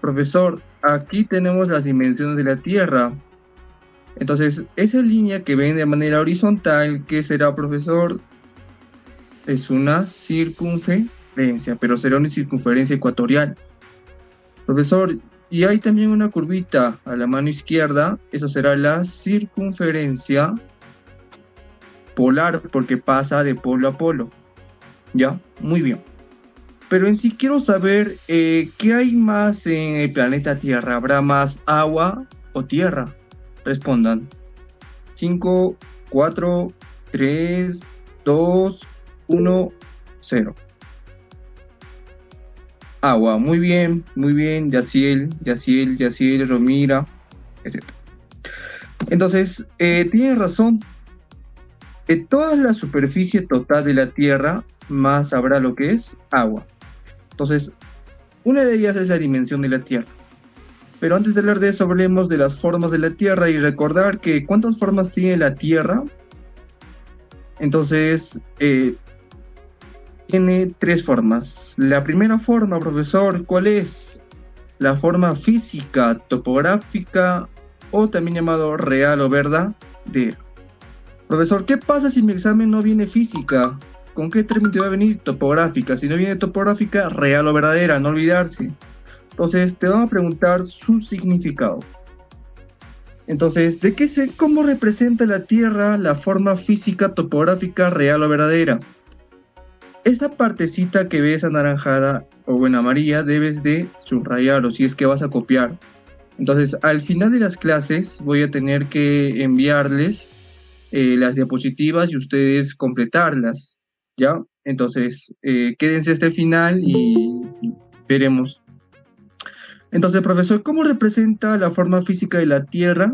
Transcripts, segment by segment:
Profesor, aquí tenemos las dimensiones de la Tierra. Entonces, esa línea que ven de manera horizontal, ¿qué será, profesor? Es una circunferencia, pero será una circunferencia ecuatorial. Profesor, y hay también una curvita a la mano izquierda, eso será la circunferencia polar, porque pasa de polo a polo. ¿Ya? Muy bien. Pero en sí quiero saber qué hay más en el planeta Tierra. ¿Habrá más agua o tierra? Respondan. 5, 4, 3, 2, 1, 0. Agua. Muy bien. Yaciel, Romira, etc. Entonces, tienen razón. De toda la superficie total de la Tierra, más habrá lo que es agua. Entonces, una de ellas es la dimensión de la Tierra. Pero antes de hablar de eso, hablemos de las formas de la Tierra y recordar que ¿cuántas formas tiene la Tierra? Entonces, tiene 3 formas. La primera forma, profesor, ¿cuál es? La forma física, topográfica o también llamado real o verdadera. Profesor, ¿qué pasa si mi examen no viene física? ¿Con qué término te va a venir? Topográfica. Si no viene topográfica, real o verdadera, no olvidarse. Entonces, te van a preguntar su significado. Entonces, ¿cómo representa la Tierra la forma física, topográfica, real o verdadera? Esta partecita que ves anaranjada o en amarilla debes de subrayarlo si es que vas a copiar. Entonces, al final de las clases voy a tener que enviarles las diapositivas y ustedes completarlas, ¿ya? Entonces, quédense hasta el final y veremos. Entonces, profesor, ¿cómo representa la forma física de la Tierra?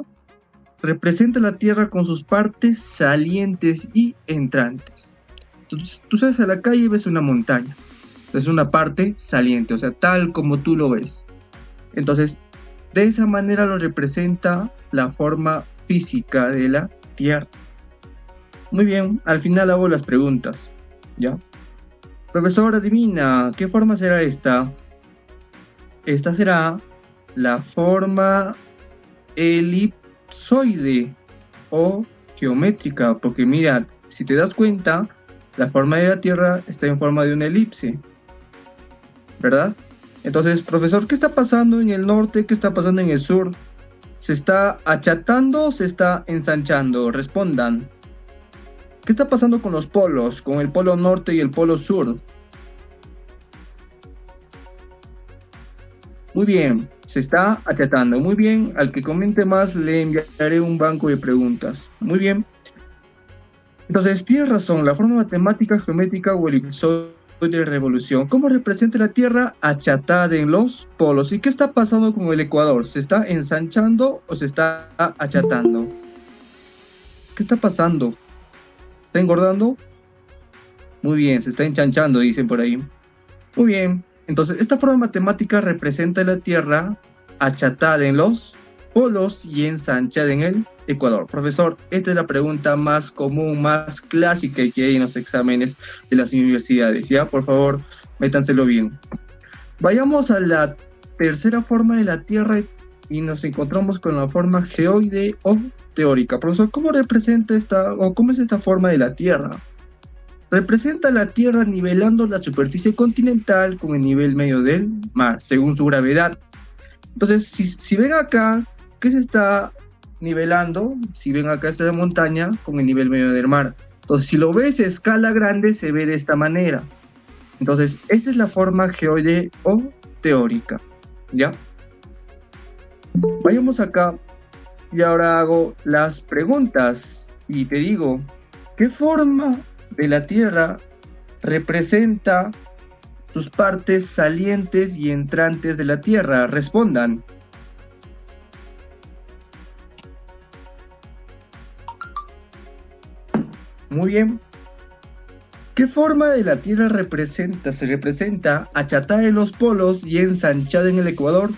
Representa la Tierra con sus partes salientes y entrantes. Entonces, tú sales a la calle y ves una montaña. Es una parte saliente, o sea, tal como tú lo ves. Entonces, de esa manera lo representa la forma física de la Tierra. Muy bien, al final hago las preguntas, ¿ya? Profesor, adivina, ¿qué forma será esta? Esta será la forma elipsoide o geométrica, porque mira, si te das cuenta, la forma de la Tierra está en forma de una elipse, ¿verdad? Entonces, profesor, ¿qué está pasando en el norte? ¿Qué está pasando en el sur? ¿Se está achatando o se está ensanchando? Respondan. ¿Qué está pasando con los polos, con el polo norte y el polo sur? Muy bien, se está achatando. Muy bien, al que comente más le enviaré un banco de preguntas. Muy bien. Entonces, tienes razón, la forma matemática, geométrica o elipsoide de revolución. ¿Cómo representa la Tierra achatada en los polos? ¿Y qué está pasando con el Ecuador? ¿Se está ensanchando o se está achatando? ¿Qué está pasando? ¿Está engordando? Muy bien, se está enchanchando, dicen por ahí. Muy bien, entonces esta forma matemática representa la Tierra achatada en los polos y ensanchada en el Ecuador. Profesor, esta es la pregunta más común, más clásica que hay en los exámenes de las universidades, ¿ya? Por favor, métanselo bien. Vayamos a la tercera forma de la Tierra y nos encontramos con la forma geoide o teórica. Profesor, ¿cómo representa cómo es esta forma de la Tierra? Representa la Tierra nivelando la superficie continental con el nivel medio del mar, según su gravedad. Entonces, si ven acá, ¿qué se está nivelando? Si ven acá esta montaña con el nivel medio del mar. Entonces, si lo ves a escala grande, se ve de esta manera. Entonces, esta es la forma geoide o teórica, ¿ya? Vayamos acá y ahora hago las preguntas y te digo, ¿qué forma de la Tierra representa sus partes salientes y entrantes de la Tierra? Respondan. Muy bien. ¿Qué forma de la Tierra se representa achatada en los polos y ensanchada en el Ecuador?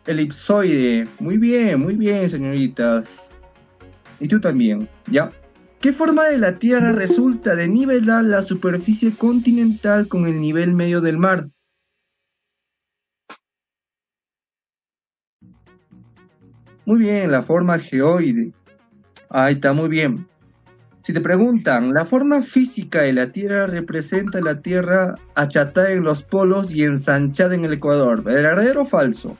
Elipsoide. Muy bien, señoritas. Y tú también, ¿ya? ¿Qué forma de la Tierra resulta de nivelar la superficie continental con el nivel medio del mar? Muy bien, la forma geoide. Ahí está, muy bien. Si te preguntan, la forma física de la Tierra representa la Tierra achatada en los polos y ensanchada en el ecuador. ¿Verdadero o falso?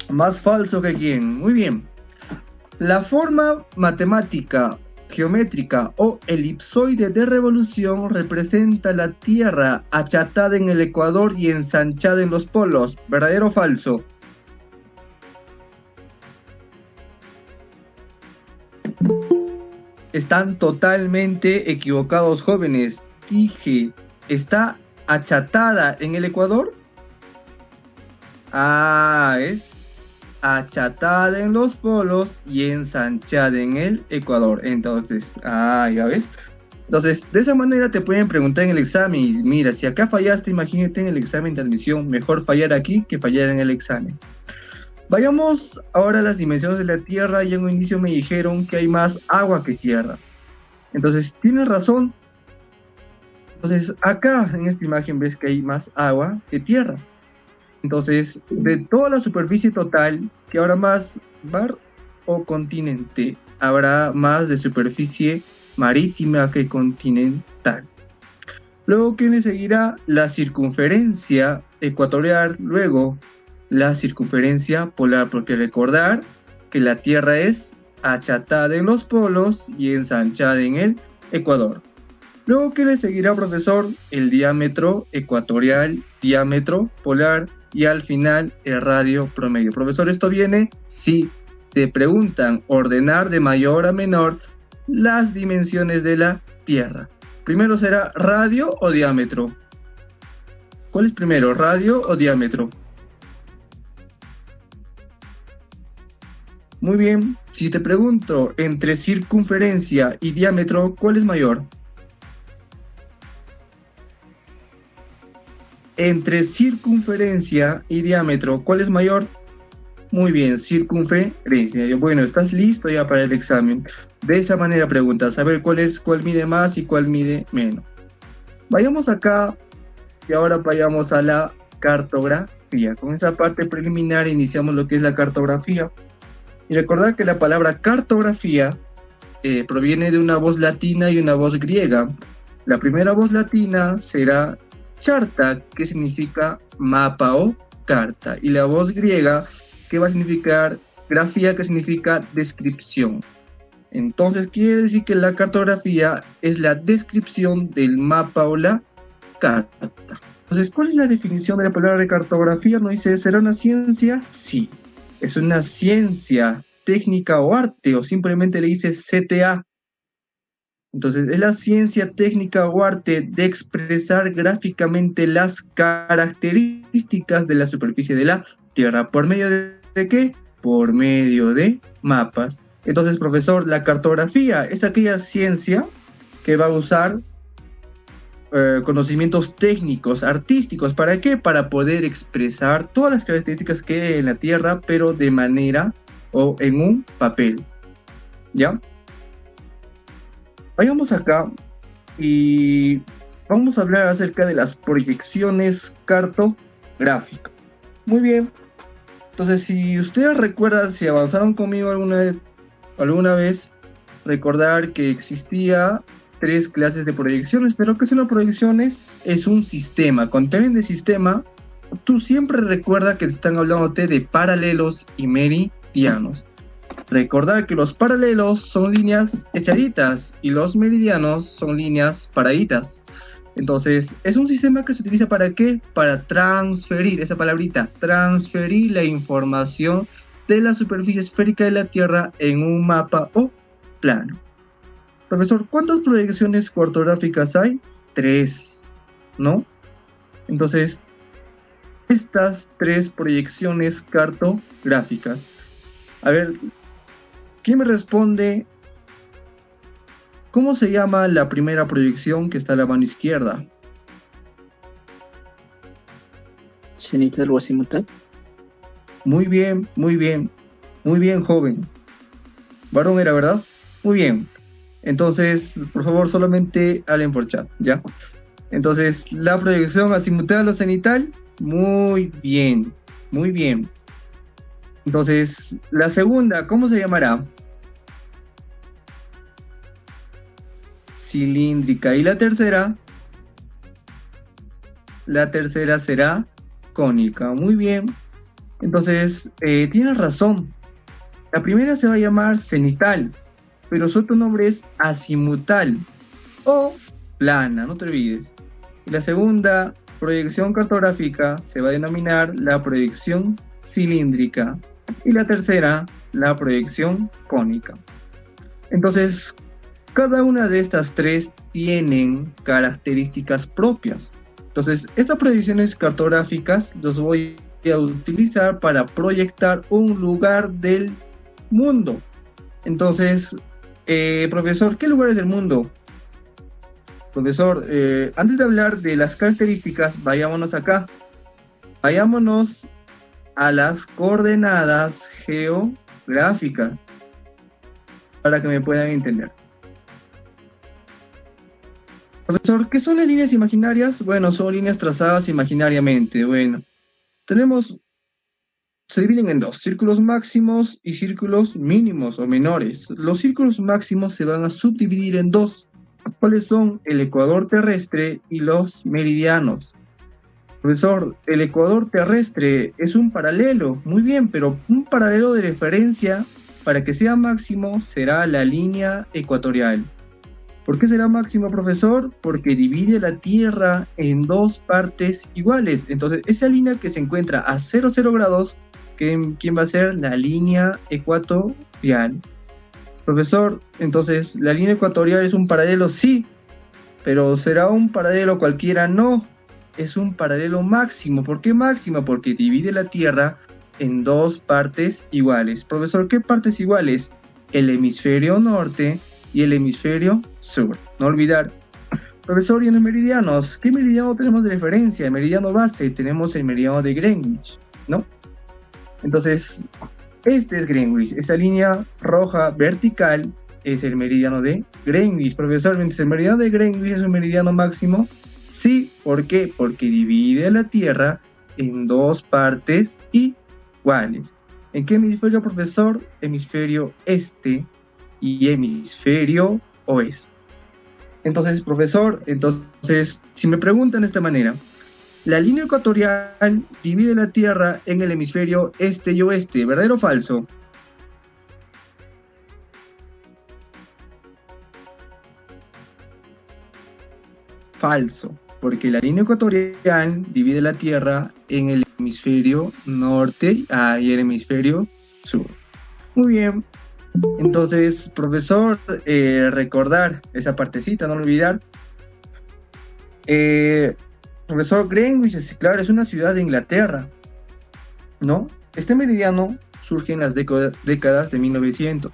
Más falso que quién. Muy bien. La forma matemática, geométrica o elipsoide de revolución representa la Tierra achatada en el ecuador y ensanchada en los polos. ¿Verdadero o falso? Están totalmente equivocados, jóvenes. Dije, ¿está achatada en el ecuador? Es achatada en los polos y ensanchada en el ecuador. Entonces, ya ves. Entonces, de esa manera te pueden preguntar en el examen. Y mira, si acá fallaste, imagínate en el examen de admisión. Mejor fallar aquí que fallar en el examen. Vayamos ahora a las dimensiones de la Tierra. Y en un inicio me dijeron que hay más agua que tierra. Entonces, tienes razón. Entonces, acá en esta imagen ves que hay más agua que tierra. Entonces, de toda la superficie total, ¿qué habrá más, mar o continente? Habrá más de superficie marítima que continental. Luego, ¿qué le seguirá? La circunferencia ecuatorial, luego la circunferencia polar, porque recordar que la Tierra es achatada en los polos y ensanchada en el ecuador. Luego, ¿qué le seguirá, profesor? El diámetro ecuatorial, diámetro polar y al final el radio promedio. Profesor, ¿esto viene? Sí. Te preguntan ordenar de mayor a menor las dimensiones de la Tierra. Primero será radio o diámetro. ¿Cuál es primero, radio o diámetro? Muy bien. Si te pregunto entre circunferencia y diámetro, ¿cuál es mayor? Entre circunferencia y diámetro, ¿cuál es mayor? Muy bien, circunferencia. Bueno, ¿estás listo ya para el examen? De esa manera preguntas, a ver cuál mide más y cuál mide menos. Vayamos acá y ahora vayamos a la cartografía. Con esa parte preliminar iniciamos lo que es la cartografía. Y recordad que la palabra cartografía proviene de una voz latina y una voz griega. La primera voz latina será charta, que significa mapa o carta, y la voz griega, que va a significar grafía, que significa descripción. Entonces quiere decir que la cartografía es la descripción del mapa o la carta. Entonces, ¿cuál es la definición de la palabra de cartografía? ¿No dice, será una ciencia? Sí, es una ciencia, técnica o arte, o simplemente le dice CTA. Entonces, es la ciencia, técnica o arte de expresar gráficamente las características de la superficie de la Tierra. ¿Por medio de qué? Por medio de mapas. Entonces, profesor, la cartografía es aquella ciencia que va a usar conocimientos técnicos, artísticos. ¿Para qué? Para poder expresar todas las características que hay en la Tierra, pero de manera o en un papel. ¿Ya? Vayamos acá y vamos a hablar acerca de las proyecciones cartográficas. Muy bien. Entonces, si ustedes recuerdan, si avanzaron conmigo alguna vez, recordar que existía 3 clases de proyecciones. Pero ¿qué son las proyecciones? Es un sistema. Cuando te hablan de sistema, tú siempre recuerda que están hablándote de paralelos y meridianos. Recordar que los paralelos son líneas echaditas y los meridianos son líneas paraditas. Entonces, es un sistema que se utiliza ¿para qué? Para transferir, esa palabrita, transferir la información de la superficie esférica de la Tierra en un mapa o plano. Profesor, ¿cuántas proyecciones cartográficas hay? 3, ¿no? Entonces, estas 3 proyecciones cartográficas. A ver, ¿quién me responde? ¿Cómo se llama la primera proyección que está a la mano izquierda? Cenital o azimutal. Muy bien, muy bien, muy bien, joven. Varón era, ¿verdad? Muy bien. Entonces, por favor, solamente hablen por chat, ¿ya? Entonces, la proyección azimutal o cenital, muy bien, muy bien. Entonces, la segunda, ¿cómo se llamará? Cilíndrica. ¿Y la tercera? La tercera será cónica. Muy bien. Entonces, tienes razón. La primera se va a llamar cenital, pero su otro nombre es azimutal o plana, no te olvides. Y la segunda proyección cartográfica se va a denominar la proyección cilíndrica. Y la tercera, la proyección cónica. Entonces, cada una de estas tres tienen características propias. Entonces, estas proyecciones cartográficas los voy a utilizar para proyectar un lugar del mundo. Entonces, profesor, ¿qué lugar es del mundo? Profesor, antes de hablar de las características, vayámonos acá. Vayámonos a las coordenadas geográficas para que me puedan entender. Profesor, ¿qué son las líneas imaginarias? Bueno, son líneas trazadas imaginariamente. Bueno, se dividen en dos, círculos máximos y círculos mínimos o menores. Los círculos máximos se van a subdividir en dos. ¿Cuáles son? El ecuador terrestre y los meridianos. Profesor, el ecuador terrestre es un paralelo. Muy bien, pero un paralelo de referencia para que sea máximo será la línea ecuatorial. ¿Por qué será máximo, profesor? Porque divide la Tierra en dos partes iguales. Entonces, esa línea que se encuentra a 0, 0 grados, ¿quién va a ser? La línea ecuatorial. Profesor, entonces, ¿la línea ecuatorial es un paralelo? Sí, pero ¿será un paralelo cualquiera? No, es un paralelo máximo. ¿Por qué máximo? Porque divide la Tierra en dos partes iguales. Profesor, ¿qué partes iguales? El hemisferio norte y el hemisferio sur. No olvidar. Profesor, ¿y en los meridianos? ¿Qué meridiano tenemos de referencia? El meridiano base, tenemos el meridiano de Greenwich, ¿no? Entonces, este es Greenwich. Esa línea roja vertical es el meridiano de Greenwich. Profesor, ¿el meridiano de Greenwich es un meridiano máximo? Sí. ¿Por qué? Porque divide la Tierra en dos partes iguales. ¿En qué hemisferio, profesor? Hemisferio este y hemisferio oeste. Entonces, profesor, si me preguntan de esta manera, la línea ecuatorial divide la Tierra en el hemisferio este y oeste, ¿verdadero o falso? Falso, porque la línea ecuatorial divide la Tierra en el hemisferio norte y el hemisferio sur. Muy bien. Entonces, profesor, recordar esa partecita, no olvidar. Profesor, Greenwich, claro, es una ciudad de Inglaterra, ¿no? Este meridiano surge en las décadas de 1900.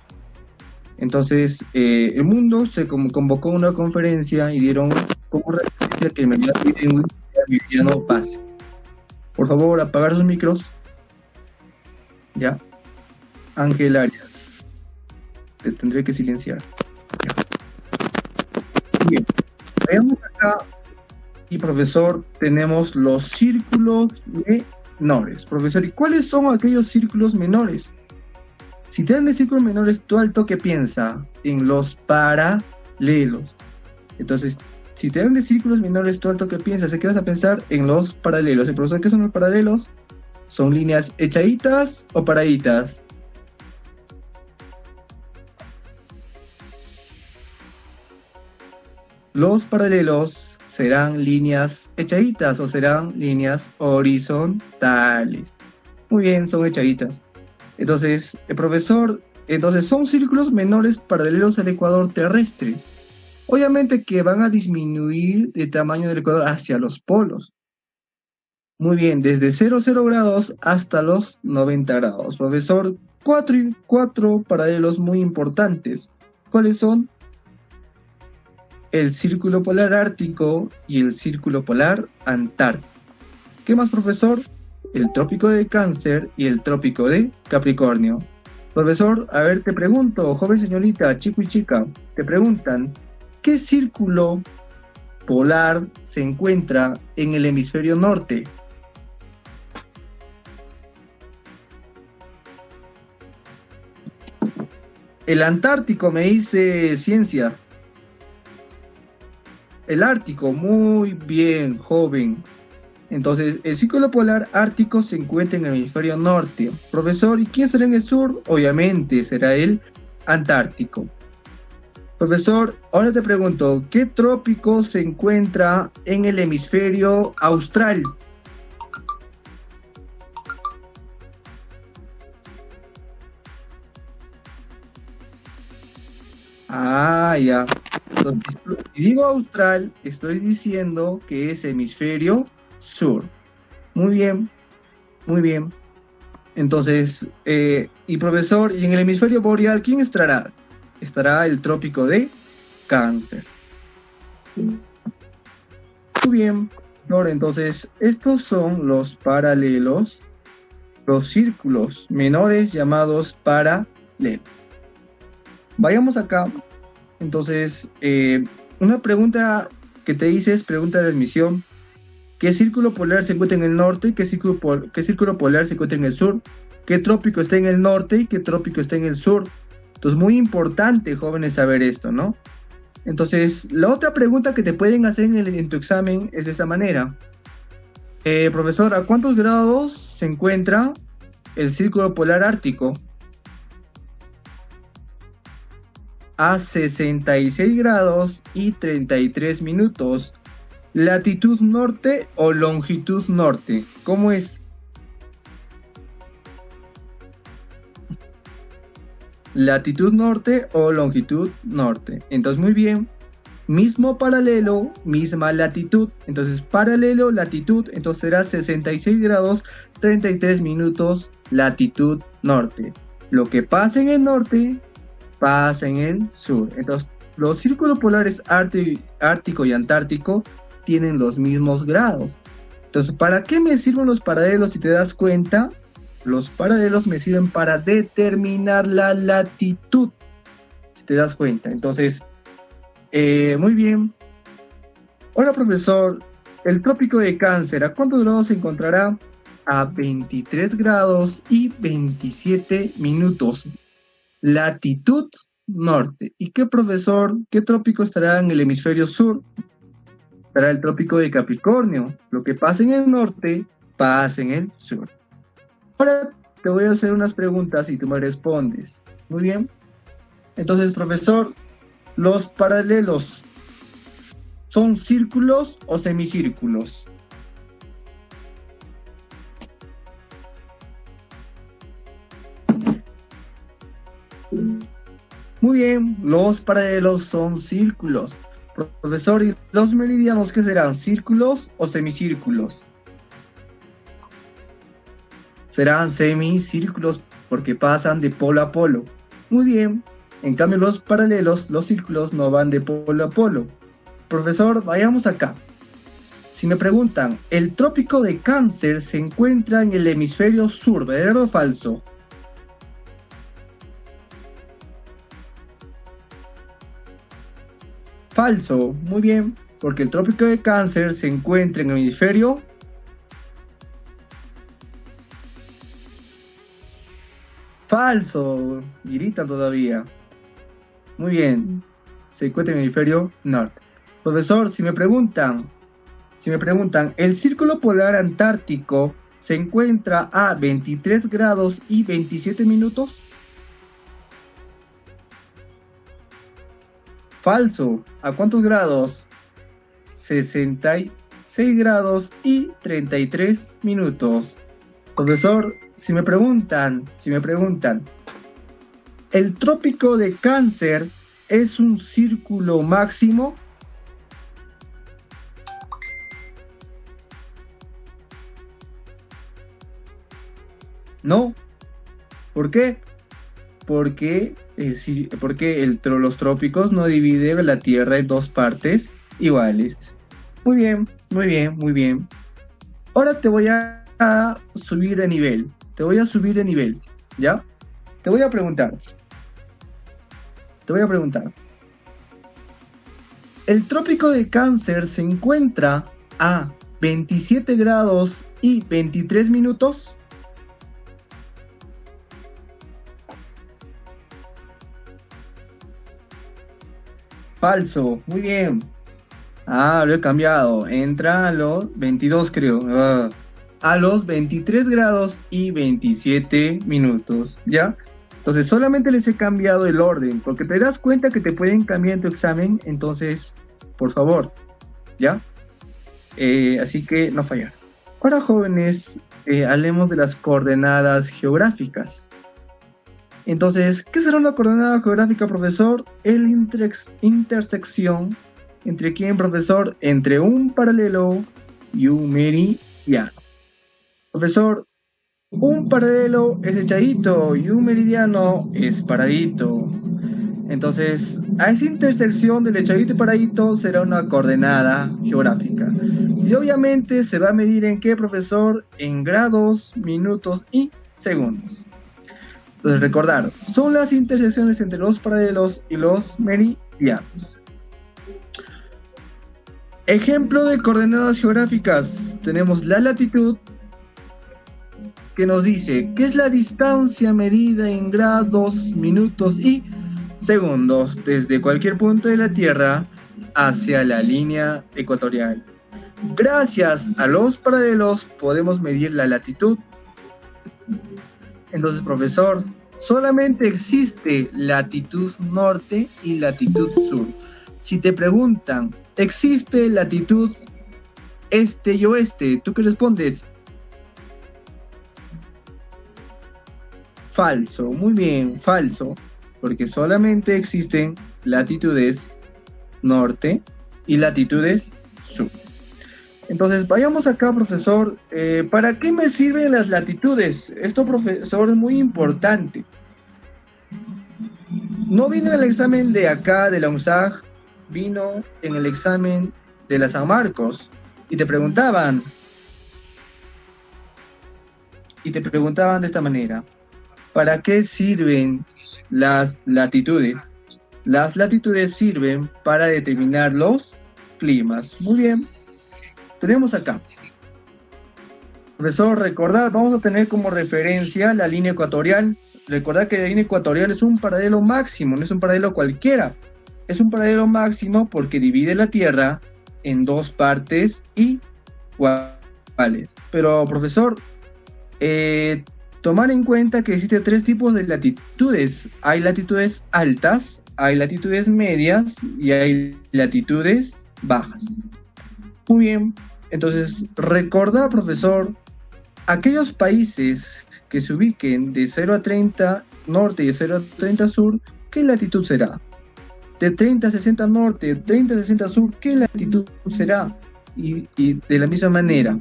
Entonces, el mundo se convocó a una conferencia y dieron como referencia que el meridiano de Greenwich era el meridiano base. Por favor, apagar sus micros. Ya. Ángel Arias. Te tendré que silenciar. Bien, veamos acá. Y profesor, tenemos los círculos menores. Profesor, ¿y cuáles son aquellos círculos menores? Si te dan de círculos menores, tú al toque piensa en los paralelos. Entonces, si te dan de círculos menores, tú al toque piensas, ¿qué vas a pensar? En los paralelos. ¿Y profesor, qué son los paralelos? ¿Son líneas echaditas o paraditas? Los paralelos serán líneas echaditas o serán líneas horizontales. Muy bien, son echaditas. Entonces, el profesor, son círculos menores paralelos al ecuador terrestre. Obviamente que van a disminuir de tamaño del ecuador hacia los polos. Muy bien, desde 0, 0 grados hasta los 90 grados. Profesor, cuatro paralelos muy importantes. ¿Cuáles son? El círculo polar ártico y el círculo polar antártico. ¿Qué más, profesor? El trópico de Cáncer y el trópico de Capricornio. Profesor, a ver, te pregunto, joven señorita, chico y chica, te preguntan, ¿qué círculo polar se encuentra en el hemisferio norte? El Antártico, me dice ciencia. El Ártico, muy bien, joven. Entonces, el círculo polar ártico se encuentra en el hemisferio norte. Profesor, ¿y quién será en el sur? Obviamente será el Antártico. Profesor, ahora te pregunto, ¿qué trópico se encuentra en el hemisferio austral? Ah, ya. Entonces, si digo austral, estoy diciendo que es hemisferio sur. Muy bien, muy bien. Entonces, y profesor, ¿y en el hemisferio boreal quién estará? Estará el trópico de Cáncer. Muy bien, ahora entonces, estos son los paralelos, los círculos menores llamados paralelos. Vayamos acá. Entonces, una pregunta que te dices, pregunta de admisión. ¿Qué círculo polar se encuentra en el norte? ¿Qué círculo polar se encuentra en el sur? ¿Qué trópico está en el norte y qué trópico está en el sur? Entonces, muy importante, jóvenes, saber esto, ¿no? Entonces, la otra pregunta que te pueden hacer en tu examen es de esa manera. Profesor, ¿a cuántos grados se encuentra el círculo polar ártico? A 66 grados y 33 minutos. ¿Latitud norte o longitud norte? ¿Cómo es? Latitud norte o longitud norte. Entonces, muy bien. Mismo paralelo, misma latitud. Entonces, paralelo, latitud. Entonces será 66 grados, 33 minutos, latitud norte. Lo que pasa en el norte, pasa en el sur. Entonces, los círculos polares ártico y antártico tienen los mismos grados. Entonces, ¿para qué me sirven los paralelos? Si te das cuenta, los paralelos me sirven para determinar la latitud, si te das cuenta. Entonces, muy bien. Hola, profesor, el trópico de Cáncer, ¿a cuántos grados se encontrará? A 23 grados y 27 minutos. Latitud norte. ¿Y qué, profesor, qué trópico estará en el hemisferio sur? Será el trópico de Capricornio. Lo que pasa en el norte, pasa en el sur. Ahora te voy a hacer unas preguntas y tú me respondes. Muy bien. Entonces, profesor, ¿los paralelos son círculos o semicírculos? Muy bien, los paralelos son círculos. Profesor, ¿y los meridianos qué serán? ¿Círculos o semicírculos? Serán semicírculos porque pasan de polo a polo. Muy bien. En cambio, los paralelos, los círculos, no van de polo a polo. Profesor, vayamos acá. Si me preguntan, ¿el trópico de Cáncer se encuentra en el hemisferio sur? ¿Verdadero o falso? Falso, muy bien, porque el trópico de Cáncer se encuentra en el hemisferio falso, gritan todavía. Muy bien, se encuentra en el hemisferio norte. Profesor, si me preguntan, ¿el círculo polar antártico se encuentra a 23 grados y 27 minutos? Falso. ¿A cuántos grados? 66 grados y 33 minutos. Profesor, si me preguntan, ¿el trópico de Cáncer es un círculo máximo? No. ¿Por qué? Porque los trópicos no dividen la Tierra en dos partes iguales. Muy bien, muy bien, muy bien. Ahora te voy a subir de nivel. ¿Ya? Te voy a preguntar. El trópico de Cáncer se encuentra a 27 grados y 23 minutos. Falso, muy bien. Lo he cambiado. Entra a los 22, creo. A los 23 grados y 27 minutos, ¿ya? Entonces solamente les he cambiado el orden, porque te das cuenta que te pueden cambiar en tu examen, entonces, por favor, ¿ya? Así que no fallar. Ahora, jóvenes, hablemos de las coordenadas geográficas. Entonces, ¿qué será una coordenada geográfica, profesor? El intersección, ¿entre quién, profesor? Entre un paralelo y un meridiano. Profesor, un paralelo es echadito y un meridiano es paradito. Entonces, a esa intersección del echadito y paradito será una coordenada geográfica. Y obviamente se va a medir en qué, profesor? En grados, minutos y segundos. Entonces, recordar, son las intersecciones entre los paralelos y los meridianos. Ejemplo de coordenadas geográficas. Tenemos la latitud, que nos dice que es la distancia medida en grados, minutos y segundos desde cualquier punto de la Tierra hacia la línea ecuatorial. Gracias a los paralelos podemos medir la latitud. Entonces, profesor, solamente existe latitud norte y latitud sur. Si te preguntan, ¿existe latitud este y oeste? ¿Tú qué respondes? Falso, muy bien, falso, porque solamente existen latitudes norte y latitudes sur. Entonces, vayamos acá, profesor. ¿Para qué me sirven las latitudes? Esto, profesor, es muy importante. No vino en el examen de acá, de la UNSAG, vino en el examen de la San Marcos, y te preguntaban de esta manera. ¿Para qué sirven las latitudes? Las latitudes sirven para determinar los climas. Muy bien. Tenemos acá. Profesor, recordar, vamos a tener como referencia la línea ecuatorial. Recordar que la línea ecuatorial es un paralelo máximo, no es un paralelo cualquiera. Es un paralelo máximo porque divide la Tierra en dos partes iguales. Pero, profesor, tomar en cuenta que existen tres tipos de latitudes. Hay latitudes altas, hay latitudes medias y hay latitudes bajas. Muy bien, entonces recordar, profesor, aquellos países que se ubiquen de 0 a 30 norte y de 0 a 30 sur, ¿qué latitud será? De 30 a 60 norte, de 30 a 60 sur, ¿qué latitud será? Y de la misma manera,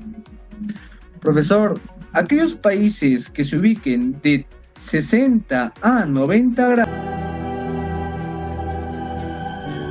profesor, aquellos países que se ubiquen de 60 a 90 grados